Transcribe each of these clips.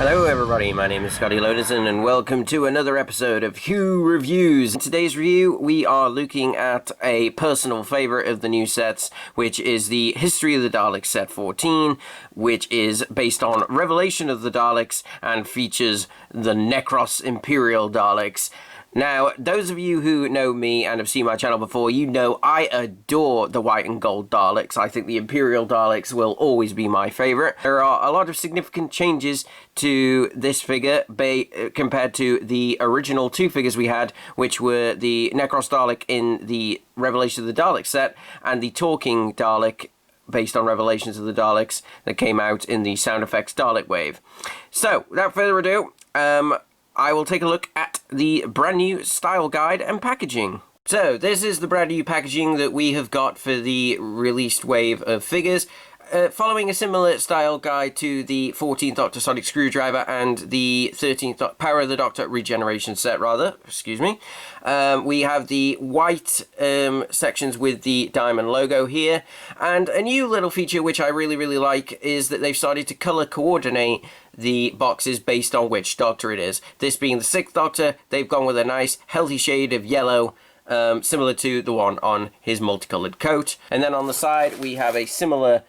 Hello everybody, my name is Scotty Loderson and welcome to another episode of Who Reviews. In today's review, we are looking at a personal favourite of the new sets, which is the History of the Daleks set 14, which is based on Revelation of the Daleks and features the Necros Imperial Daleks. Now, those of you who know me and have seen my channel before, you know I adore the white and gold Daleks. I think the Imperial Daleks will always be my favourite. There are a lot of significant changes to this figure compared to the original two figures we had, which were the Necros Dalek in the Revelation of the Daleks set and the Talking Dalek based on Revelations of the Daleks that came out in the Sound Effects Dalek Wave. So, without further ado, I will take a look at the brand new style guide and packaging. So, this is the brand new packaging that we have got for the released wave of figures. Following a similar style guide to the 14th Doctor Sonic Screwdriver and the 13th Power of the Doctor Regeneration set, we have the white sections with the diamond logo here, and a new little feature which I really like is that they've started to color coordinate the boxes based on which Doctor it is. This being the 6th Doctor, they've gone with a nice healthy shade of yellow, similar to the one on his multicolored coat. And then on the side we have a similar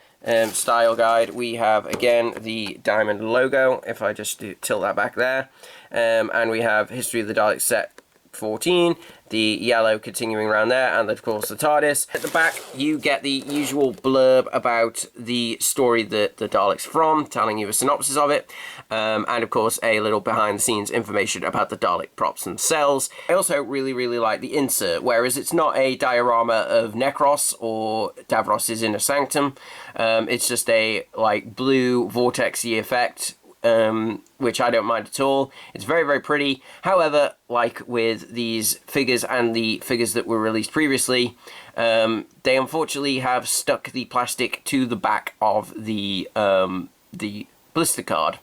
style guide. We have again the diamond logo, if I just tilt that back there, and we have History of the Daleks set 14, the yellow continuing around there, and of course the TARDIS. At the back you get the usual blurb about the story that the Daleks from, telling you a synopsis of it, and of course a little behind the scenes information about the Dalek props themselves. I also really like the insert, whereas it's not a diorama of Necros or Davros' inner sanctum, it's just a like blue vortexy effect, which I don't mind at all. It's very pretty. However, like with these figures and the figures that were released previously, they unfortunately have stuck the plastic to the back of the blister card,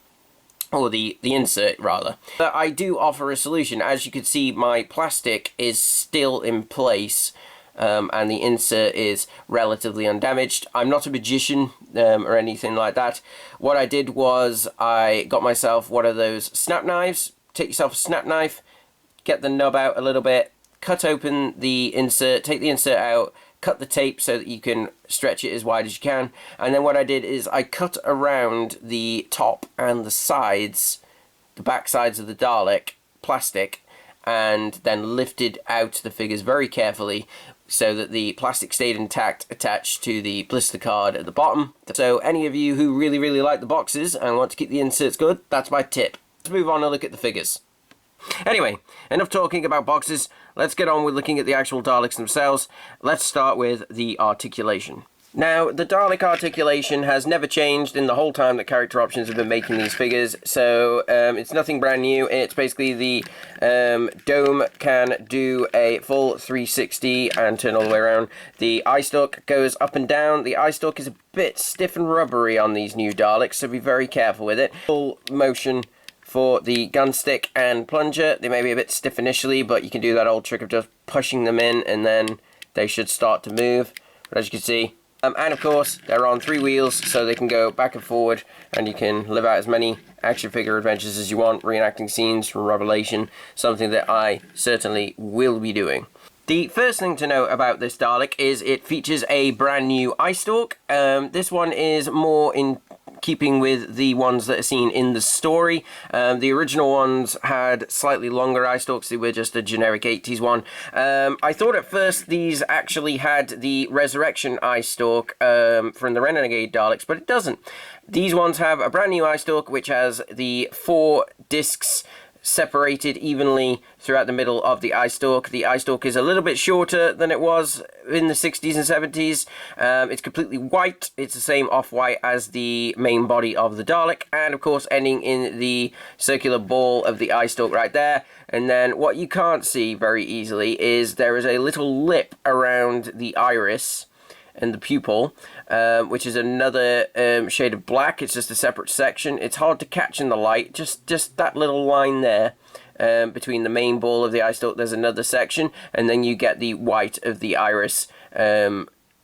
or the insert rather. But I do offer a solution. As you can see, my plastic is still in place, and the insert is relatively undamaged. I'm not a magician or anything like that. What I did was I got myself one of those snap knives. Take yourself a snap knife, get the nub out a little bit, cut open the insert, take the insert out, cut the tape so that you can stretch it as wide as you can, and then what I did is I cut around the top and the sides, the back sides of the Dalek plastic, and then lifted out the figures very carefully so that the plastic stayed intact, attached to the blister card at the bottom. So any of you who really like the boxes and want to keep the inserts good, that's my tip. Let's move on and look at the figures. Anyway, enough talking about boxes, let's get on with looking at the actual Daleks themselves. Let's start with the articulation. Now, the Dalek articulation has never changed in the whole time that Character Options have been making these figures, so it's nothing brand new. It's basically the dome can do a full 360 and turn all the way around. The eye stalk goes up and down. The eye stalk is a bit stiff and rubbery on these new Daleks, so be very careful with it. Full motion for the gun stick and plunger. They may be a bit stiff initially, but you can do that old trick of just pushing them in and then they should start to move. But as you can see, and of course, they're on 3 wheels, so they can go back and forward, and you can live out as many action figure adventures as you want, reenacting scenes from Revelation, something that I certainly will be doing. The first thing to note about this Dalek is it features a brand new eye stalk. This one is more in keeping with the ones that are seen in the story. The original ones had slightly longer eye stalks. They were just a generic 80s one. I thought at first these actually had the Resurrection eye stalk from the Renegade Daleks, but it doesn't. These ones have a brand new eye stalk which has the 4 discs separated evenly throughout the middle of the eye stalk. The eye stalk is a little bit shorter than it was in the 60s and 70s. It's completely white. It's the same off-white as the main body of the Dalek, and of course ending in the circular ball of the eye stalk right there. And then what you can't see very easily is there is a little lip around the iris and the pupil, which is another shade of black. It's just a separate section. It's hard to catch in the light. Just that little line there between the main ball of the eye stalk. There's another section, and then you get the white of the iris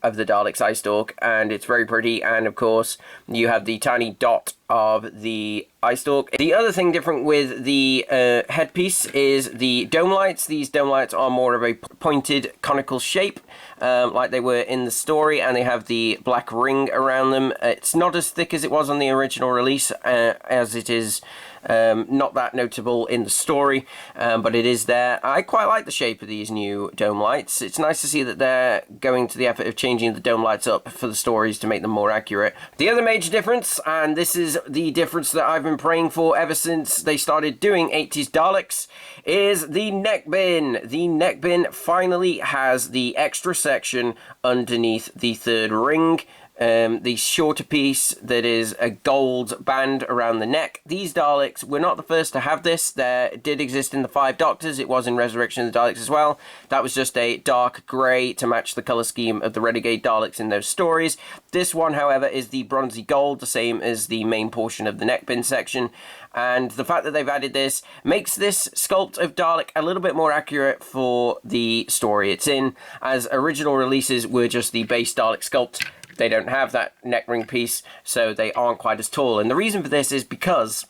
of the Dalek's eye stalk, and it's very pretty. And of course, you have the tiny dot of the eye stalk. The other thing different with the headpiece is the dome lights. These dome lights are more of a pointed conical shape, like they were in the story, and they have the black ring around them. It's not as thick as it was on the original release, as it is not that notable in the story, but it is there. I quite like the shape of these new dome lights. It's nice to see that they're going to the effort of changing the dome lights up for the stories to make them more accurate. The other major difference, and this is the difference that I've been praying for ever since they started doing 80s Daleks, is the neck bin. The neck bin finally has the extra section underneath the third ring. The shorter piece that is a gold band around the neck. These Daleks were not the first to have this. There did exist in the Five Doctors. It was in Resurrection of the Daleks as well. That was just a dark grey to match the colour scheme of the Renegade Daleks in those stories. This one, however, is the bronzy gold, the same as the main portion of the neck bin section. And the fact that they've added this makes this sculpt of Dalek a little bit more accurate for the story it's in, as original releases were just the base Dalek sculpt. They don't have that neck ring piece, so they aren't quite as tall. And the reason for this is because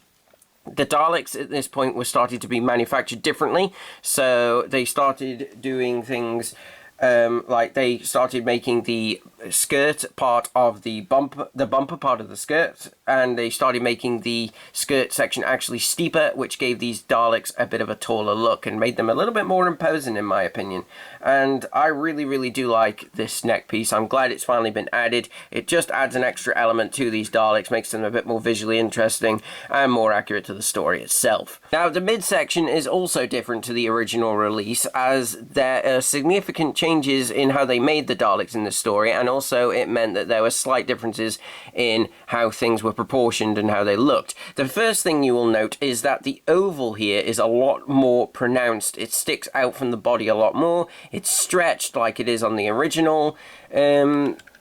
the Daleks at this point were starting to be manufactured differently. So they started doing things like they started making the skirt part of the bumper part of the skirt, and they started making the skirt section actually steeper, which gave these Daleks a bit of a taller look and made them a little bit more imposing in my opinion. And I really do like this neck piece. I'm glad it's finally been added. It just adds an extra element to these Daleks, makes them a bit more visually interesting and more accurate to the story itself. Now the midsection is also different to the original release, as there are significant changes in how they made the Daleks in the story, and also it meant that there were slight differences in how things were proportioned and how they looked. The first thing you will note is that the oval here is a lot more pronounced. It sticks out from the body a lot more. It's stretched like it is on the original Imperial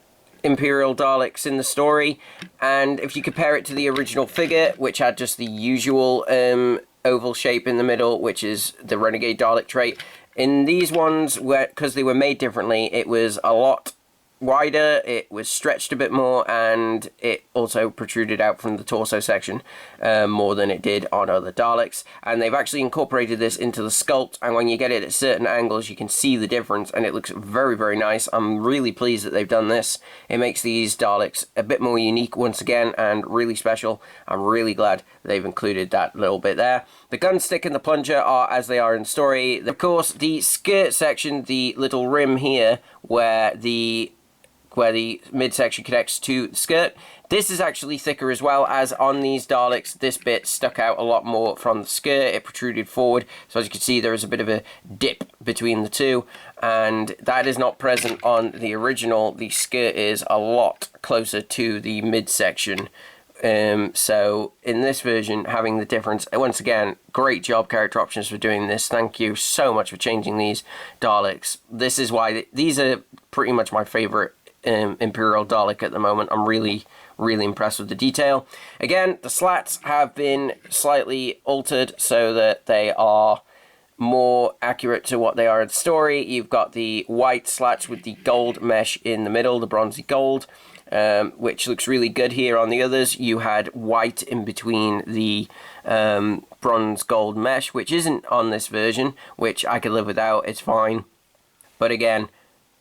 Daleks in the story, and if you compare it to the original figure, which had just the usual oval shape in the middle, which is the Renegade Dalek trait, in these ones, because they were made differently, it was a lot wider, it was stretched a bit more, and it also protruded out from the torso section more than it did on other Daleks. And they've actually incorporated this into the sculpt, and when you get it at certain angles you can see the difference, and it looks very nice. I'm really pleased that they've done this. It makes these Daleks a bit more unique once again and really special. I'm really glad they've included that little bit there. The gun stick and the plunger are as they are in story. Of course, the skirt section, the little rim here where the midsection connects to the skirt, this is actually thicker as well, as on these Daleks this bit stuck out a lot more from the skirt. It protruded forward, so as you can see there is a bit of a dip between the two, and that is not present on the original. The skirt is a lot closer to the midsection. So in this version, having the difference, once again, great job Character Options for doing this. Thank you so much for changing these Daleks. This is why these are pretty much my favorite Imperial Dalek at the moment. I'm really impressed with the detail. Again, the slats have been slightly altered so that they are more accurate to what they are in the story. You've got the white slats with the gold mesh in the middle, the bronzy gold, which looks really good here. On the others, you had white in between the bronze gold mesh, which isn't on this version, which I could live without. It's fine. But again,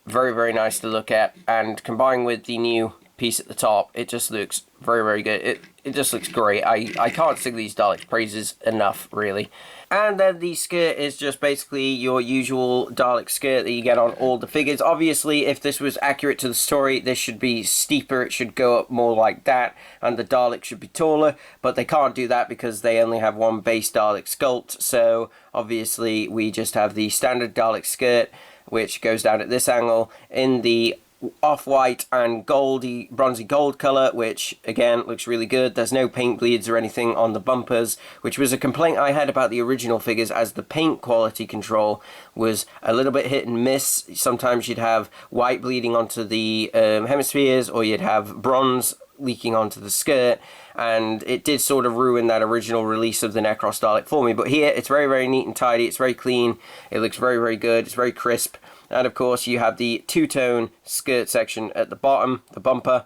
very nice to look at, and combined with the new piece at the top, it just looks very good. It just looks great. I can't sing these Daleks praises enough, really. And then the skirt is just basically your usual Dalek skirt that you get on all the figures. Obviously, if this was accurate to the story, this should be steeper. It should go up more like that, and the Dalek should be taller, but they can't do that because they only have one base Dalek sculpt. So obviously we just have the standard Dalek skirt, which goes down at this angle in the off-white and goldy, bronzy gold colour, which again looks really good. There's no paint bleeds or anything on the bumpers, which was a complaint I had about the original figures, as the paint quality control was a little bit hit and miss. Sometimes you'd have white bleeding onto the hemispheres, or you'd have bronze leaking onto the skirt, and it did sort of ruin that original release of the Necros Dalek for me. But here it's very neat and tidy. It's very clean. It looks very good. It's very crisp. And of course you have the two-tone skirt section at the bottom, the bumper,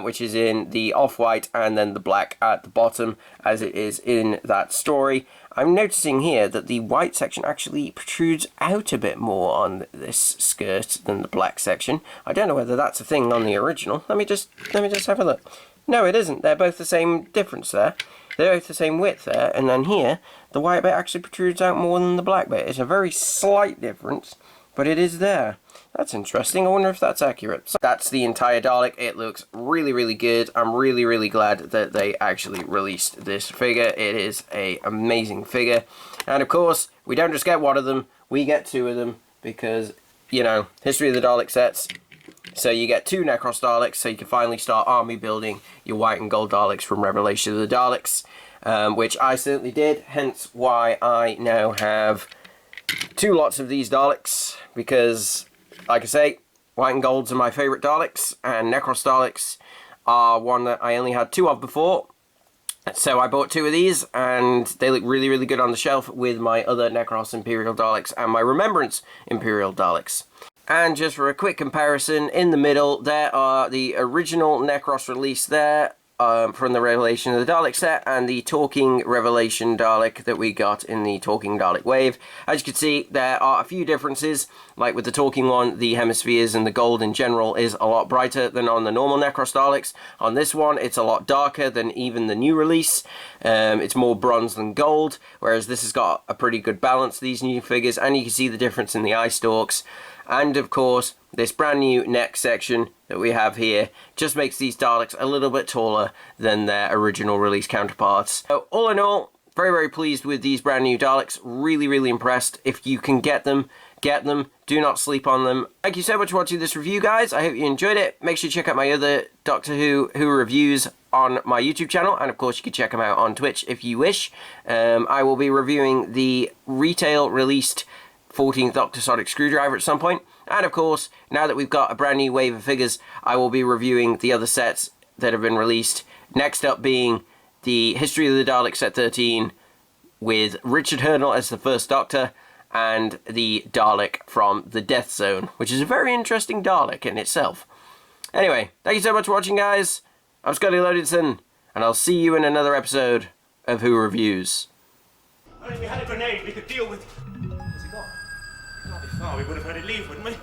which is in the off-white and then the black at the bottom, as it is in that story. I'm noticing here that the white section actually protrudes out a bit more on this skirt than the black section. I don't know whether that's a thing on the original. Let me just have a look. No, it isn't. They're both the same difference there. They're both the same width there, and then here, the white bit actually protrudes out more than the black bit. It's a very slight difference, but it is there. That's interesting. I wonder if that's accurate. So that's the entire Dalek. It looks really, really good. I'm really, really glad that they actually released this figure. It is an amazing figure. And of course, we don't just get one of them, we get two of them, because, you know, History of the Dalek sets. So you get two Necros Daleks, so you can finally start army building your white and gold Daleks from Revelation of the Daleks, which I certainly did, hence why I now have two lots of these Daleks, because, like I say, white and golds are my favourite Daleks, and Necros Daleks are one that I only had two of before. So I bought two of these, and they look really, really good on the shelf with my other Necros Imperial Daleks and my Remembrance Imperial Daleks. And just for a quick comparison, in the middle there are the original Necros release there, from the Revelation of the Dalek set, and the Talking Revelation Dalek that we got in the Talking Dalek Wave. As you can see, there are a few differences. Like with the Talking one, the hemispheres and the gold in general is a lot brighter than on the normal Necros Daleks. On this one, it's a lot darker than even the new release. It's more bronze than gold, whereas this has got a pretty good balance, these new figures, and you can see the difference in the eye stalks. And of course, this brand new neck section that we have here just makes these Daleks a little bit taller than their original release counterparts. So all in all, very, very pleased with these brand new Daleks. Really, really impressed. If you can get them, get them. Do not sleep on them. Thank you so much for watching this review, guys. I hope you enjoyed it. Make sure you check out my other Doctor Who reviews on my YouTube channel, and of course you can check them out on Twitch if you wish. I will be reviewing the retail released 14th Doctor Sonic Screwdriver at some point. And of course, now that we've got a brand new wave of figures, I will be reviewing the other sets that have been released. Next up being the History of the Daleks set 13 with Richard Hurnell as the first Doctor, and the Dalek from the Death Zone, which is a very interesting Dalek in itself. Anyway, thank you so much for watching, guys. I'm Scotty Loadedson, and I'll see you in another episode of Who Reviews. Only we had a grenade we could deal with. Where's it gone? Oh, we would have had it leave, wouldn't we?